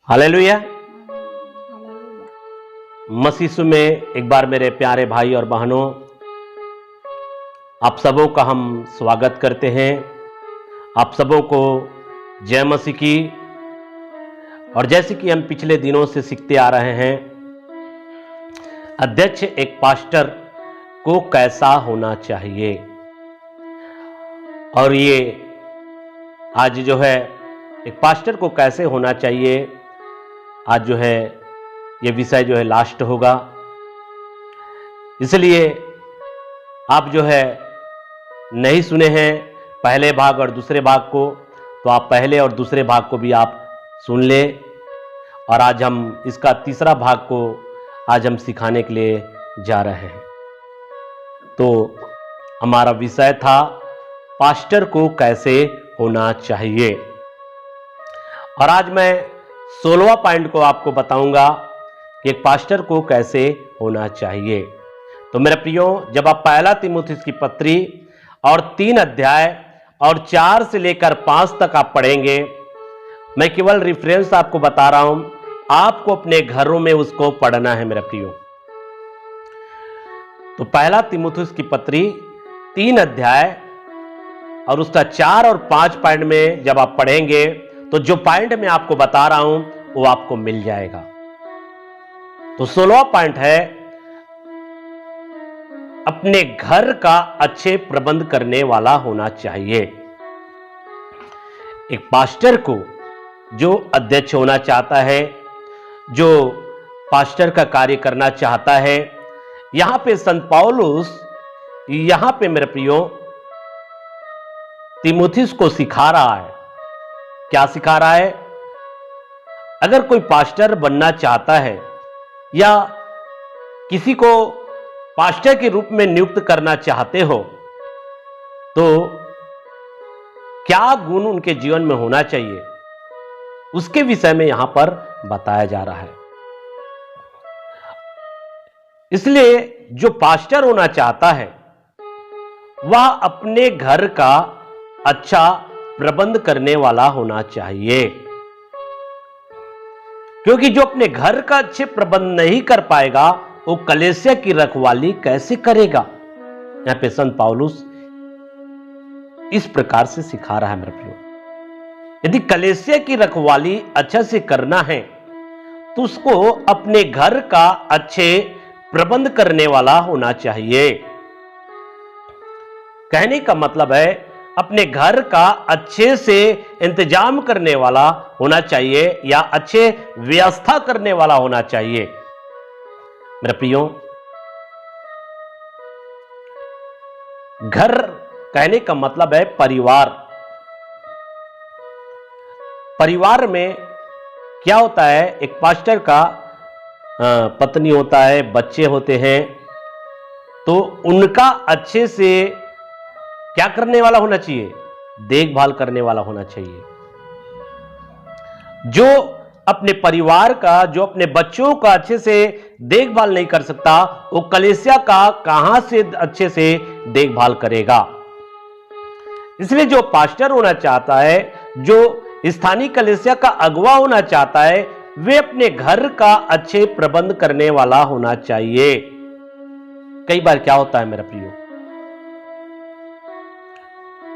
Hallelujah. मसीह यीशु में एक बार मेरे प्यारे भाई और बहनों, आप सबों का हम स्वागत करते हैं। आप सबों को जय मसीह की। और जैसे कि हम पिछले दिनों से सीखते आ रहे हैं, अध्यक्ष एक पास्टर को कैसा होना चाहिए, और ये आज जो है एक पास्टर को कैसे होना चाहिए, आज जो है ये विषय जो है लास्ट होगा। इसलिए आप जो है नहीं सुने हैं पहले भाग और दूसरे भाग को, तो आप पहले और दूसरे भाग को भी आप सुन ले। और आज हम इसका तीसरा भाग को आज हम सिखाने के लिए जा रहे हैं। तो हमारा विषय था पास्टर को कैसे होना चाहिए, और आज मैं 16वां पॉइंट को आपको बताऊंगा कि एक पास्टर को कैसे होना चाहिए। तो मेरे प्रियो, जब आप पहला तीमुथियुस की पत्री और 3 अध्याय और 4 से लेकर 5 तक आप पढ़ेंगे, मैं केवल रेफरेंस आपको बता रहा हूं, आपको अपने घरों में उसको पढ़ना है मेरे प्रियो। तो पहला तीमुथियुस की पत्री 3 अध्याय और उसका 4 और 5 पॉइंट में जब आप पढ़ेंगे, तो जो पॉइंट मैं आपको बता रहा हूं वो आपको मिल जाएगा। तो 16वां पॉइंट है, अपने घर का अच्छे प्रबंध करने वाला होना चाहिए। एक पास्टर को जो अध्यक्ष होना चाहता है, जो पास्टर का कार्य करना चाहता है, यहां पे संत पौलुस यहां पे मेरे प्रियो तीमुथियुस को सिखा रहा है। क्या सिखा रहा है? अगर कोई पास्टर बनना चाहता है या किसी को पास्टर के रूप में नियुक्त करना चाहते हो, तो क्या गुण उनके जीवन में होना चाहिए, उसके विषय में यहां पर बताया जा रहा है। इसलिए जो पास्टर होना चाहता है वह अपने घर का अच्छा प्रबंध करने वाला होना चाहिए, क्योंकि जो अपने घर का अच्छे प्रबंध नहीं कर पाएगा वो कलीसिया की रखवाली कैसे करेगा। यहां पे संत पौलुस इस प्रकार से सिखा रहा है मेरे प्रियो, यदि कलीसिया की रखवाली अच्छा से करना है तो उसको अपने घर का अच्छे प्रबंध करने वाला होना चाहिए। कहने का मतलब है अपने घर का अच्छे से इंतजाम करने वाला होना चाहिए या अच्छे व्यवस्था करने वाला होना चाहिए। मेरे प्रियो, घर कहने का मतलब है परिवार। परिवार में क्या होता है? एक पास्टर का पत्नी होता है, बच्चे होते हैं, तो उनका अच्छे से क्या करने वाला होना चाहिए? देखभाल करने वाला होना चाहिए। जो अपने परिवार का, जो अपने बच्चों का अच्छे से देखभाल नहीं कर सकता, वो कलीसिया का कहां से अच्छे से देखभाल करेगा। इसलिए जो पास्टर होना चाहता है, जो स्थानीय कलीसिया का अगुवा होना चाहता है, वे अपने घर का अच्छे प्रबंध करने वाला होना चाहिए। कई बार क्या होता है मेरा प्रियो,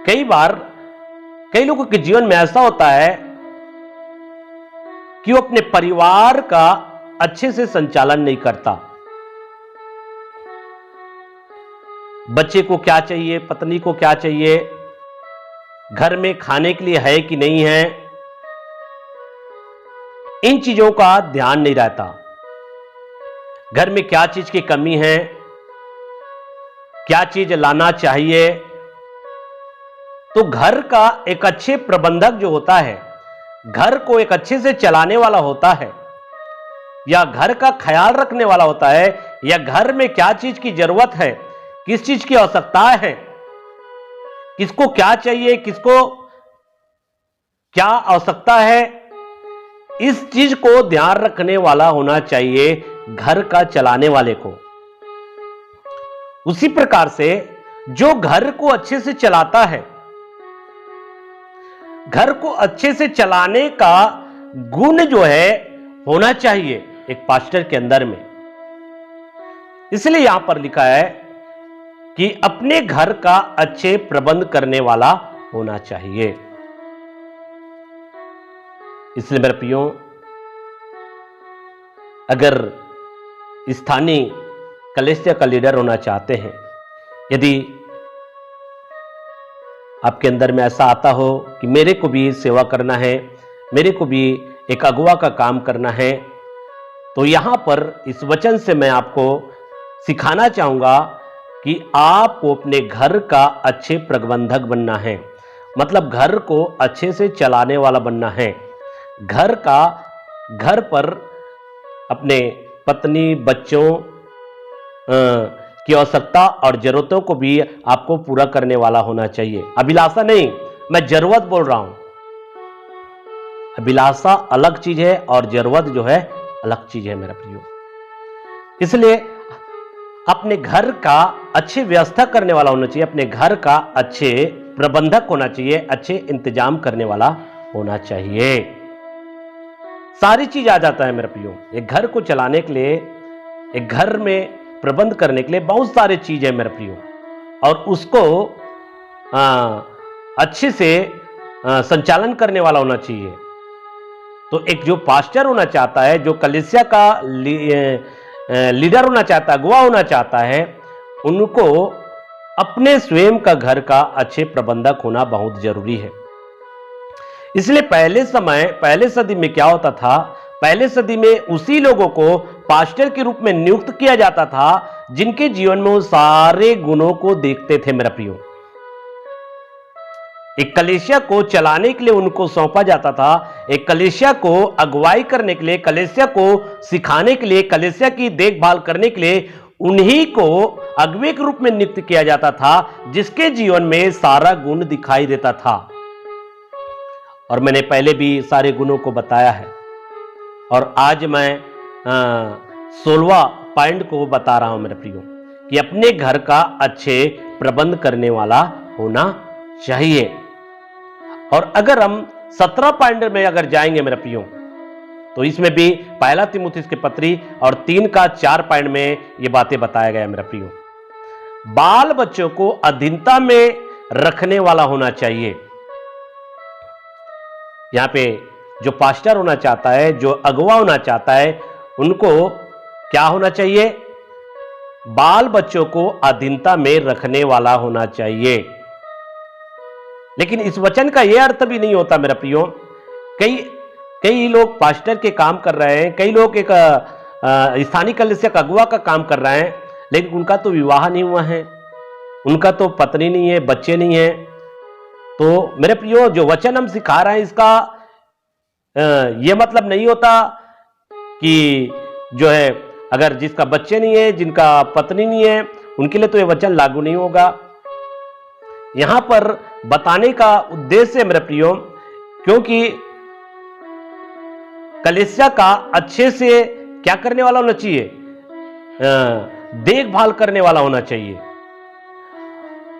कई बार कई लोगों के जीवन में ऐसा होता है कि वो अपने परिवार का अच्छे से संचालन नहीं करता। बच्चे को क्या चाहिए, पत्नी को क्या चाहिए, घर में खाने के लिए है कि नहीं है, इन चीजों का ध्यान नहीं रहता। घर में क्या चीज की कमी है, क्या चीज लाना चाहिए। तो घर का एक अच्छे प्रबंधक जो होता है, घर को एक अच्छे से चलाने वाला होता है, या घर का ख्याल रखने वाला होता है, या घर में क्या चीज की जरूरत है, किस चीज की आवश्यकता है, किसको क्या चाहिए, किसको क्या आवश्यकता है, इस चीज को ध्यान रखने वाला होना चाहिए घर का चलाने वाले को। उसी प्रकार से जो घर को अच्छे से चलाता है, घर को अच्छे से चलाने का गुण जो है होना चाहिए एक पास्टर के अंदर में। इसलिए यहां पर लिखा है कि अपने घर का अच्छे प्रबंध करने वाला होना चाहिए। इसलिए मेरे प्रियो, अगर स्थानीय कलीसिया का लीडर होना चाहते हैं, यदि आपके अंदर में ऐसा आता हो कि मेरे को भी सेवा करना है, मेरे को भी एक अगुवा का काम करना है, तो यहां पर इस वचन से मैं आपको सिखाना चाहूंगा कि आपको अपने घर का अच्छे प्रबंधक बनना है। मतलब घर को अच्छे से चलाने वाला बनना है। घर पर अपने पत्नी बच्चों की आवश्यकता और जरूरतों को भी आपको पूरा करने वाला होना चाहिए। अभिलाषा नहीं, मैं जरूरत बोल रहा हूं। अभिलाषा अलग चीज है और जरूरत जो है अलग चीज है मेरा प्रियो। इसलिए अपने घर का अच्छी व्यवस्था करने वाला होना चाहिए, अपने घर का अच्छे प्रबंधक होना चाहिए, अच्छे इंतजाम करने वाला होना चाहिए। सारी चीज आ जाता है मेरे प्रियो। एक घर को चलाने के लिए, एक घर में प्रबंध करने के लिए बहुत सारी चीज है मेरे प्रियो, और उसको अच्छे से संचालन करने वाला होना चाहिए। तो एक जो पास्टर होना चाहता है, जो कलीसिया का लीडर होना चाहता है, अगुवा होना चाहता है, उनको अपने स्वयं का घर का अच्छे प्रबंधक होना बहुत जरूरी है। इसलिए पहले सदी में क्या होता था, पहले सदी में उसी लोगों को पास्टर के रूप में नियुक्त किया जाता था जिनके जीवन में वो सारे गुणों को देखते थे मेरा प्रियो। एक कलीसिया को चलाने के लिए उनको सौंपा जाता था, एक कलीसिया को अगुवाई करने के लिए, कलीसिया को सिखाने के लिए, कलीसिया की देखभाल करने के लिए उन्हीं को अगुवे के रूप में नियुक्त किया जाता था, जिसके जीवन में सारा गुण दिखाई देता था। और मैंने पहले भी सारे गुणों को बताया है, और आज मैं 16वां पॉइंट को बता रहा हूं मेरे प्रियो, कि अपने घर का अच्छे प्रबंध करने वाला होना चाहिए। और अगर हम 17 पॉइंट में अगर जाएंगे मेरे प्रियो, तो इसमें भी पहला तीमुथियुस की पत्री और 3 का 4 पॉइंट में ये बातें बताया गया मेरा प्रियो। बाल बच्चों को अधीनता में रखने वाला होना चाहिए। यहां पे जो पास्टर होना चाहता है, जो अगुवा होना चाहता है, उनको क्या होना चाहिए? बाल बच्चों को अधीनता में रखने वाला होना चाहिए। लेकिन इस वचन का यह अर्थ भी नहीं होता मेरा प्रियो, कई लोग पास्टर के काम कर रहे हैं, कई लोग एक स्थानीय कलीसिया का अगुवा का काम कर रहे हैं, लेकिन उनका तो विवाह नहीं हुआ है, उनका तो पत्नी नहीं है, बच्चे नहीं है। तो मेरे प्रियो, जो वचन हम सिखा रहे हैं, इसका यह मतलब नहीं होता कि जो है अगर जिसका बच्चे नहीं है, जिनका पत्नी नहीं है, उनके लिए तो यह वचन लागू नहीं होगा। यहां पर बताने का उद्देश्य मेरे प्रियो, क्योंकि कलीसिया का अच्छे से क्या करने वाला होना चाहिए? देखभाल करने वाला होना चाहिए।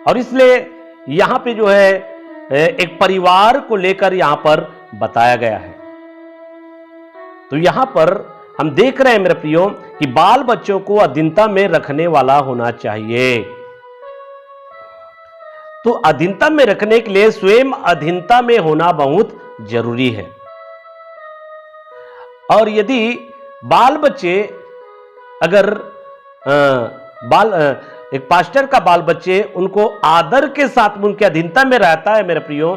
और इसलिए यहां पे जो है एक परिवार को लेकर यहां पर बताया गया है। तो यहां पर हम देख रहे हैं मेरे प्रियो कि बाल बच्चों को अधीनता में रखने वाला होना चाहिए। तो अधीनता में रखने के लिए स्वयं अधीनता में होना बहुत जरूरी है। और यदि बाल बच्चे अगर एक पास्टर का बाल बच्चे उनको आदर के साथ उनके अधीनता में रहता है मेरे प्रियो,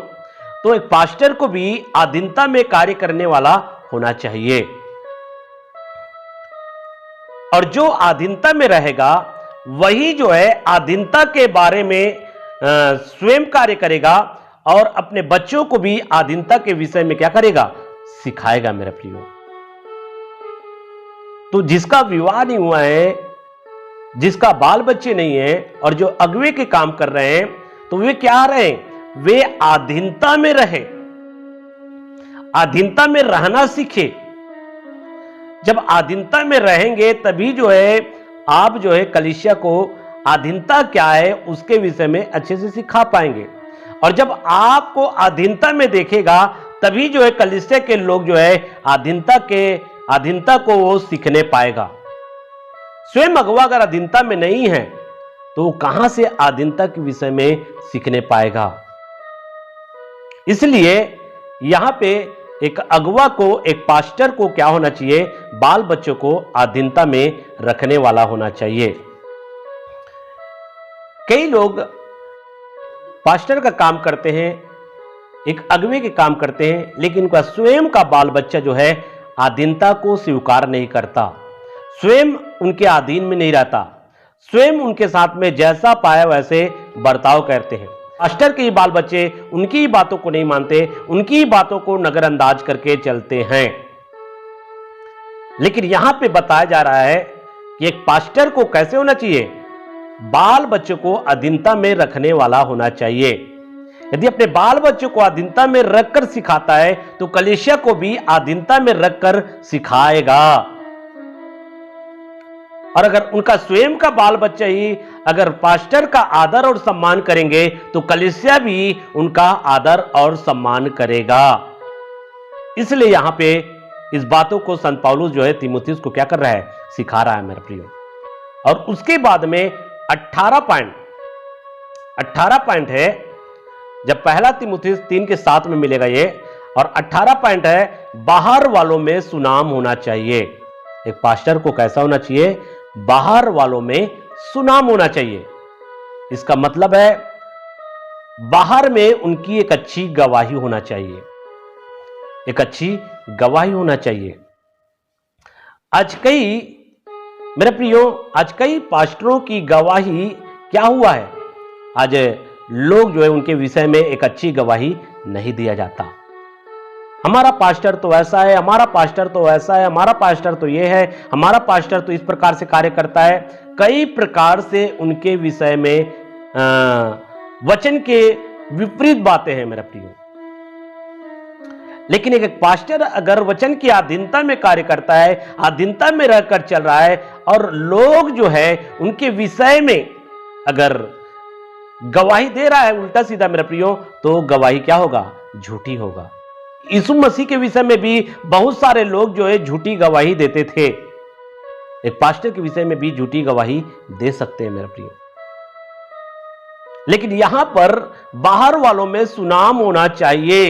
तो एक पास्टर को भी अधीनता में कार्य करने वाला होना चाहिए। और जो अधीनता में रहेगा वही जो है अधीनता के बारे में स्वयं कार्य करेगा और अपने बच्चों को भी अधीनता के विषय में क्या करेगा? सिखाएगा मेरे प्रियो। तो जिसका विवाह नहीं हुआ है, जिसका बाल बच्चे नहीं है, और जो अगुवे के काम कर रहे हैं, तो वे क्या रहे? वे अधीनता में रहे, अधीनता में रहना सीखे। जब अधीनता में रहेंगे तभी जो है आप जो है कलीसिया को अधीनता क्या है उसके विषय में अच्छे से सिखा पाएंगे। और जब आपको अधीनता में देखेगा तभी जो है कलीसिया के लोग जो है अधीनता को वो सीखने पाएगा। स्वयं अगुआ अगर अधीनता में नहीं है तो वो कहां से अधीनता के विषय में सीखने पाएगा। इसलिए यहां पे एक अगुआ को, एक पास्टर को क्या होना चाहिए, बाल बच्चों को अधीनता में रखने वाला होना चाहिए। कई लोग पास्टर का काम करते हैं, एक अगुवे के काम करते हैं, लेकिन उनका स्वयं का बाल बच्चा जो है अधीनता को स्वीकार नहीं करता, स्वयं उनके अधीन में नहीं रहता, स्वयं उनके साथ में जैसा पाया वैसे बर्ताव करते हैं। पास्टर के ही बाल बच्चे उनकी ही बातों को नहीं मानते, उनकी ही बातों को नजरअंदाज करके चलते हैं। लेकिन यहां पे बताया जा रहा है कि एक पास्टर को कैसे होना चाहिए, बाल बच्चों को अधीनता में रखने वाला होना चाहिए। यदि अपने बाल बच्चों को अधीनता में रखकर सिखाता है तो कलीसिया को भी अधीनता में रखकर सिखाएगा। और अगर उनका स्वयं का बाल बच्चा ही अगर पास्टर का आदर और सम्मान करेंगे तो कलीसिया भी उनका आदर और सम्मान करेगा। इसलिए यहां पे इस बातों को संत पौलुस जो है तीमुथियुस को क्या कर रहा है, सिखा रहा है मेरे प्रियो। और उसके बाद में 18 पॉइंट है, जब पहला तीमुथियुस 3:7 में मिलेगा ये, और 18 पॉइंट है बाहर वालों में सुनाम होना चाहिए। एक पास्टर को कैसा होना चाहिए, बाहर वालों में सुनाम होना चाहिए। इसका मतलब है बाहर में उनकी एक अच्छी गवाही होना चाहिए, एक अच्छी गवाही होना चाहिए। आज कई पास्टरों की गवाही क्या हुआ है, आज लोग जो है उनके विषय में एक अच्छी गवाही नहीं दिया जाता। हमारा पास्टर तो ऐसा है, हमारा पास्टर तो ऐसा है, हमारा पास्टर तो ये है, हमारा पास्टर तो इस प्रकार से कार्य करता है। कई प्रकार से उनके विषय में वचन के विपरीत बातें हैं मेरा प्रियो। लेकिन एक पास्टर अगर वचन की अधीनता में कार्य करता है, अधीनता में रहकर चल रहा है, और लोग जो है उनके विषय में अगर गवाही दे रहा है उल्टा सीधा मेरा प्रियो, तो गवाही क्या होगा, झूठी होगा। यीशु मसीह के विषय में भी बहुत सारे लोग जो है झूठी गवाही देते थे। एक पास्टर के विषय में भी झूठी गवाही दे सकते हैं मेरा प्रियो। लेकिन यहां पर बाहर वालों में सुनाम होना चाहिए।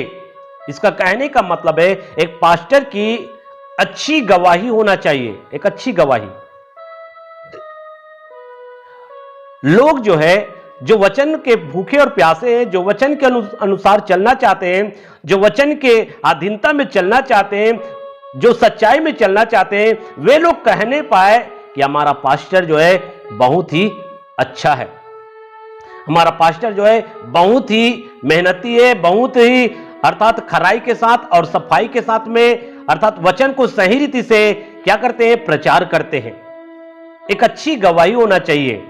इसका कहने का मतलब है एक पास्टर की अच्छी गवाही होना चाहिए, एक अच्छी गवाही। लोग जो है जो वचन के भूखे और प्यासे हैं, जो वचन के अनुसार चलना चाहते हैं, जो वचन के अधीनता में चलना चाहते हैं, जो सच्चाई में चलना चाहते हैं, वे लोग कहने पाए कि हमारा पास्टर जो है बहुत ही अच्छा है, हमारा पास्टर जो है बहुत ही मेहनती है, बहुत ही अर्थात खराई के साथ और सफाई के साथ में अर्थात वचन को सही रीति से क्या करते हैं, प्रचार करते हैं। एक अच्छी गवाही होना चाहिए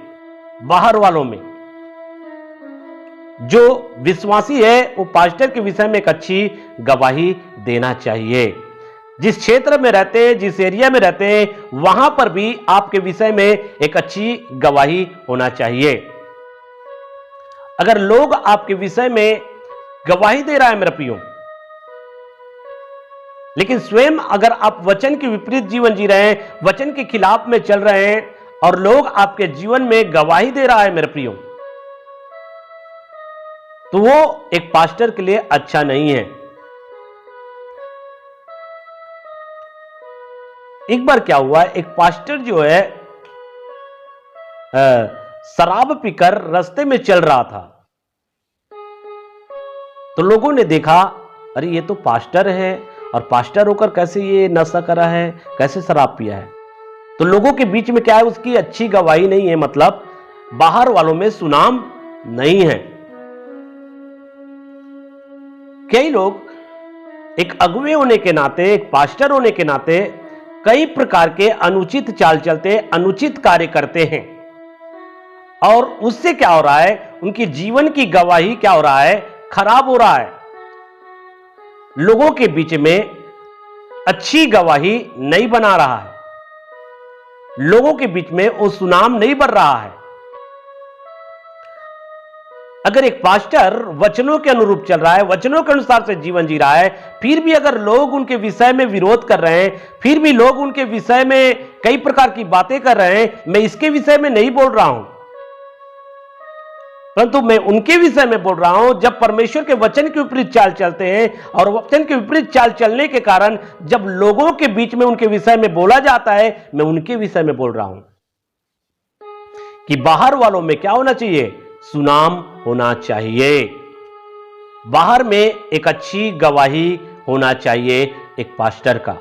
बाहर वालों में। जो विश्वासी है वो पास्टर के विषय में एक अच्छी गवाही देना चाहिए। जिस क्षेत्र में रहते हैं, जिस एरिया में रहते हैं, वहां पर भी आपके विषय में एक अच्छी गवाही होना चाहिए। अगर लोग आपके विषय में गवाही दे रहा है मेरा प्रियो, लेकिन स्वयं अगर आप वचन के विपरीत जीवन जी रहे हैं, वचन के खिलाफ में चल रहे हैं, और लोग आपके जीवन में गवाही दे रहा है मेरे प्रियो, तो वो एक पास्टर के लिए अच्छा नहीं है। एक बार क्या हुआ, एक पास्टर जो है शराब पीकर रास्ते में चल रहा था, तो लोगों ने देखा अरे ये तो पास्टर है, और पास्टर होकर कैसे ये नशा करा है, कैसे शराब पिया है। तो लोगों के बीच में क्या है, उसकी अच्छी गवाही नहीं है, मतलब बाहर वालों में सुनाम नहीं है। कई लोग एक अगुवे होने के नाते, एक पास्टर होने के नाते कई प्रकार के अनुचित चाल चलते, अनुचित कार्य करते हैं, और उससे क्या हो रहा है, उनकी जीवन की गवाही क्या हो रहा है, खराब हो रहा है। लोगों के बीच में अच्छी गवाही नहीं बना रहा है, लोगों के बीच में वो सुनाम नहीं बढ़ रहा है। अगर एक पास्टर वचनों के अनुरूप चल रहा है, वचनों के अनुसार से जीवन जी रहा है, फिर भी अगर लोग उनके विषय में विरोध कर रहे हैं, फिर भी लोग उनके विषय में कई प्रकार की बातें कर रहे हैं, मैं इसके विषय में नहीं बोल रहा हूं, परंतु मैं उनके विषय में बोल रहा हूं जब परमेश्वर के वचन के विपरीत चाल चलते हैं, और वचन के विपरीत चाल चलने के कारण जब लोगों के बीच में उनके विषय में बोला जाता है, मैं उनके विषय में बोल रहा हूं कि बाहर वालों में क्या होना चाहिए, सुनाम होना चाहिए, बाहर में एक अच्छी गवाही होना चाहिए एक पास्टर का।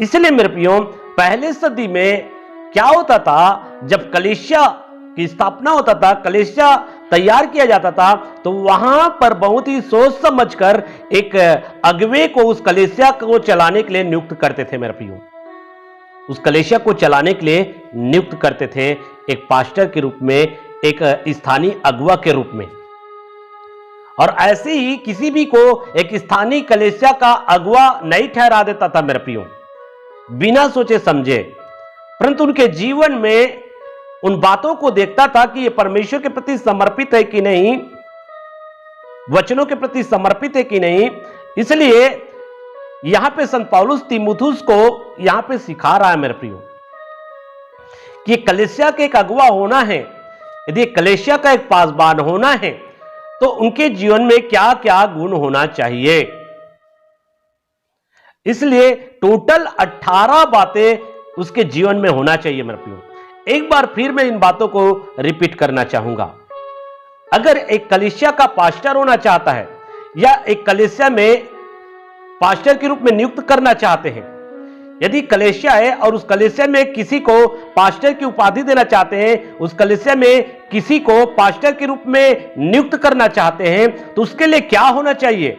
इसलिए मेरे प्रियो, पहले सदी में क्या होता था, जब कलीसिया की स्थापना होता था, कलीसिया तैयार किया जाता था, तो वहां पर बहुत ही सोच समझकर एक अगुवे को उस कलीसिया को चलाने के लिए नियुक्त करते थे मेरे प्रियो। उस कलीसिया को चलाने के लिए नियुक्त करते थे एक पास्टर के रूप में, एक स्थानीय अगुवा के रूप में। और ऐसे ही किसी भी को एक स्थानीय कलीसिया का अगुवा नहीं ठहरा देता था मेरे प्रियो, बिना सोचे समझे, परंतु उनके जीवन में उन बातों को देखता था कि ये परमेश्वर के प्रति समर्पित है कि नहीं, वचनों के प्रति समर्पित है कि नहीं। इसलिए यहां पे संत पौलुस तीमुथियुस को यहां पे सिखा रहा है मेरे प्रियो कि कलीसिया के एक अगुवा होना है, यदि कलीसिया का एक पासबान होना है, तो उनके जीवन में क्या क्या गुण होना चाहिए। इसलिए टोटल 18 बातें उसके जीवन में होना चाहिए मेरे प्रियो। एक बार फिर मैं इन बातों को रिपीट करना चाहूंगा। अगर एक कलीसिया का पास्टर होना चाहता है, या एक कलीसिया में पास्टर के रूप में नियुक्त करना चाहते हैं, यदि कलीसिया है और उस कलीसिया में किसी को पास्टर की उपाधि देना चाहते हैं, उस कलीसिया में किसी को पास्टर के रूप में नियुक्त करना चाहते हैं, तो उसके लिए क्या होना चाहिए,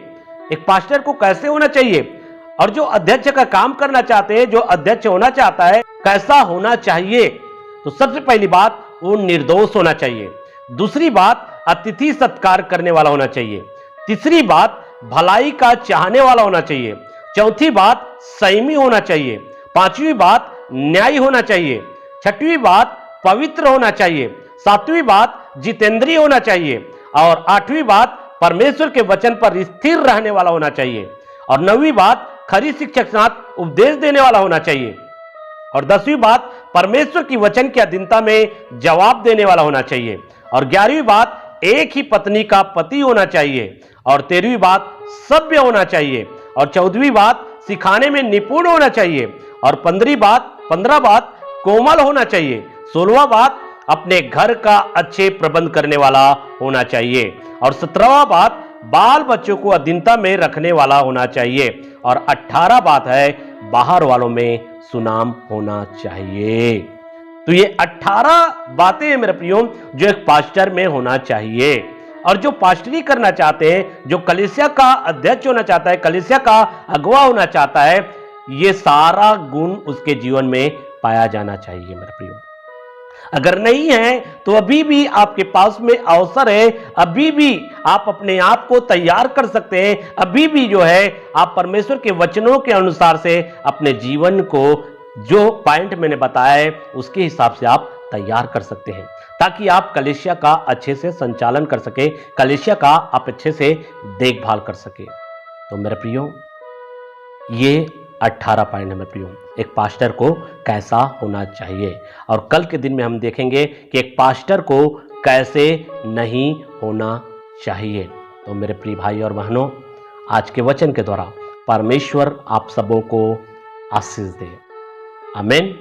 एक पास्टर को कैसे होना चाहिए, और जो अध्यक्ष का काम करना चाहते हैं, जो अध्यक्ष होना चाहता है, कैसा होना चाहिए। तो सबसे पहली बात, वो निर्दोष होना चाहिए। दूसरी बात, अतिथि सत्कार करने वाला होना चाहिए। तीसरी बात, भलाई का चाहने वाला होना चाहिए। चौथी बात, संयमी होना चाहिए। पांचवी बात, न्यायी होना चाहिए। छठवीं बात, पवित्र होना चाहिए। सातवीं बात, जितेंद्रिय होना चाहिए। और आठवीं बात, परमेश्वर के वचन पर स्थिर रहने वाला होना चाहिए। और नौवीं बात, खरी शिक्षा के साथ उपदेश देने वाला होना चाहिए। और 10वीं बात, परमेश्वर की वचन की अधीनता में जवाब देने वाला होना चाहिए। और 11वीं बात, एक ही पत्नी का पति होना चाहिए। और 13वीं बात, सभ्य होना चाहिए। और 14वीं बात, सिखाने में निपुण होना चाहिए। और 15 बात, कोमल होना चाहिए। 16वां बात, अपने घर का अच्छे प्रबंध करने वाला होना चाहिए। और 17वां बात, बाल बच्चों को अधीनता में रखने वाला होना चाहिए। और 18 बात है, बाहर वालों में सुनाम होना चाहिए। तो ये 18 बातें हैं मेरे प्रियो, जो एक पास्टर में होना चाहिए। और जो पास्टरी करना चाहते हैं, जो कलीसिया का अध्यक्ष होना चाहता है, कलीसिया का अगुवा होना चाहता है, ये सारा गुण उसके जीवन में पाया जाना चाहिए मेरे प्रियो। अगर नहीं है तो अभी भी आपके पास में अवसर है, अभी भी आप अपने आप को तैयार कर सकते हैं। अभी भी जो है आप परमेश्वर के वचनों के अनुसार से अपने जीवन को, जो पॉइंट मैंने बताया है, उसके हिसाब से आप तैयार कर सकते हैं, ताकि आप कलीसिया का अच्छे से संचालन कर सके, कलीसिया का आप अच्छे से देखभाल कर सके। तो मेरे प्रियो, ये 18 पॉइंट है मेरे प्रियो, एक पास्टर को कैसा होना चाहिए। और कल के दिन में हम देखेंगे कि एक पास्टर को कैसे नहीं होना चाहिए। तो मेरे प्रिय भाई और बहनों, आज के वचन के द्वारा परमेश्वर आप सबों को आशीष दे। आमीन।